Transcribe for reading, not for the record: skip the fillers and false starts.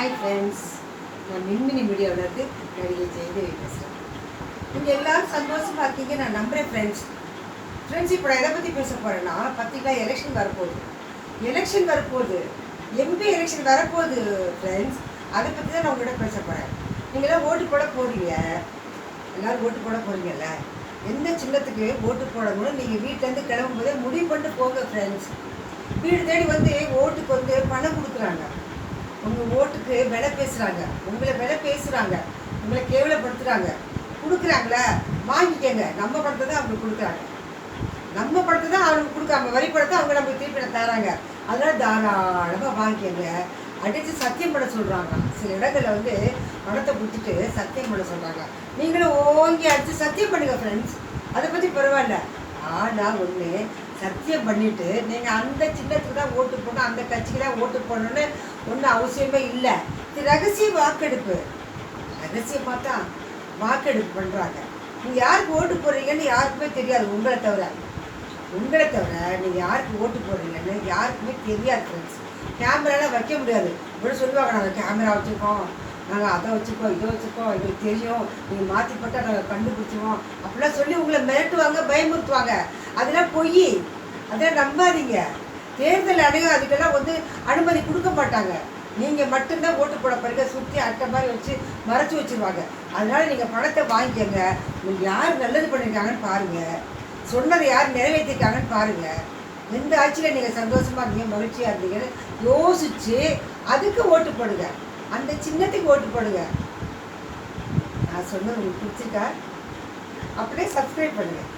Hi friends, நான் மின்மினி மீடியாவிலேருந்து நடிகை ஜெயதேவி பேசுகிறேன். நீங்கள் எல்லோரும் சந்தோஷமாக இருக்கீங்க நான் நம்புகிறேன் ஃப்ரெண்ட்ஸ். இப்போ நான் எதை பற்றி பேச போகிறேன்னா, பார்த்தீங்களா எலெக்ஷன் வரப்போகுது, எம்பி எலெக்ஷன் வரப்போகுது ஃப்ரெண்ட்ஸ். அதை பற்றி தான் நான் உங்கள்கிட்ட பேச போகிறேன். நீங்களாம் ஓட்டு போட போகிறீங்க, எல்லோரும் ஓட்டு போட போகிறீங்கல்ல, எந்த சின்னத்துக்கு ஓட்டு போடணும்னு நீங்கள் வீட்டிலேருந்து கிளம்பும் போதே முடிவு பண்ணிட்டு போங்க ஃப்ரெண்ட்ஸ். வீடு தேடி வந்து ஓட்டுக்கு பணம் கொடுக்குறாங்க, உங்கள் ஓட்டுக்கு விலை பேசுகிறாங்க, உங்களை கேவலப்படுத்துகிறாங்க. கொடுக்குறாங்களா வாங்கிக்கங்க. நம்ம படத்தை தான் அவங்க கொடுக்குறாங்க, நம்ம படத்தை தான் அவங்களுக்கு கொடுக்காம வரி படத்தை அவங்க நமக்கு திருப்பி தராங்க. அதனால் தாராளமாக வாங்கிக்கங்க. அடித்து சத்தியம் பண்ண சொல்கிறாங்க. சில இடங்களில் பணத்தை கொடுத்துட்டு சத்தியம் பண்ண சொல்கிறாங்க. நீங்களும் ஓங்கி அடித்து சத்தியம் பண்ணுங்கள் ஃப்ரெண்ட்ஸ். அதை பற்றி பரவாயில்ல. ஆனால் ஒன்று சத்தியம் பண்ணிவிட்டு நீங்கள் அந்த சின்னத்துக்கு தான் ஓட்டு போடணும், அந்த கட்சிக்கு தான் ஓட்டு போடணுன்னு ஒன்றும் அவசியமே இல்லை. இது ரகசிய வாக்கெடுப்பு, ரகசியமாக தான் வாக்கெடுப்பு பண்ணுறாங்க. நீங்கள் யாருக்கு ஓட்டு போடுறீங்கன்னு யாருக்குமே தெரியாது. உங்களை தவிர நீங்கள் யாருக்கு ஓட்டு போடுறீங்கன்னு யாருக்குமே தெரியாது ஃப்ரெண்ட்ஸ். கேமராலாம் வைக்க முடியாது. இப்படி சொல்லுவாங்க, நாங்கள் கேமரா வச்சுருக்கோம், நாங்கள் அதை வச்சுருக்கோம், இதை வச்சுருக்கோம், எங்களுக்கு தெரியும், நீங்கள் மாற்றி போட்டால் நாங்கள் கண்டுபிடிச்சிருவோம் அப்படிலாம் சொல்லி உங்களை மிரட்டுவாங்க, பயமுறுத்துவாங்க. அதெல்லாம் பொய், அதெல்லாம் நம்பாதீங்க. தேர்தல் அடையும் அதுக்கெல்லாம் அனுமதி கொடுக்க மாட்டாங்க. நீங்கள் மட்டும்தான் ஓட்டு போட பிறகு சுற்றி அட்டை மாதிரி வச்சு மறைச்சி வச்சுருவாங்க. அதனால் நீங்கள் பணத்தை வாங்கிக்கங்க. நீங்கள் யார் நல்லது பண்ணியிருக்காங்கன்னு பாருங்கள், சொன்னதை யார் நிறைவேற்றிருக்காங்கன்னு பாருங்கள். எந்த ஆட்சியில் நீங்கள் சந்தோஷமாக இருந்தீங்க, மகிழ்ச்சியாக இருந்தீங்கன்னு யோசித்து அதுக்கு ஓட்டு போடுங்க, அந்த சின்னத்துக்கு ஓட்டு போடுங்க. நான் சொன்னது உங்களுக்கு பிடிச்சிருக்கா? அப்படியே சப்ஸ்கிரைப் பண்ணுங்கள்.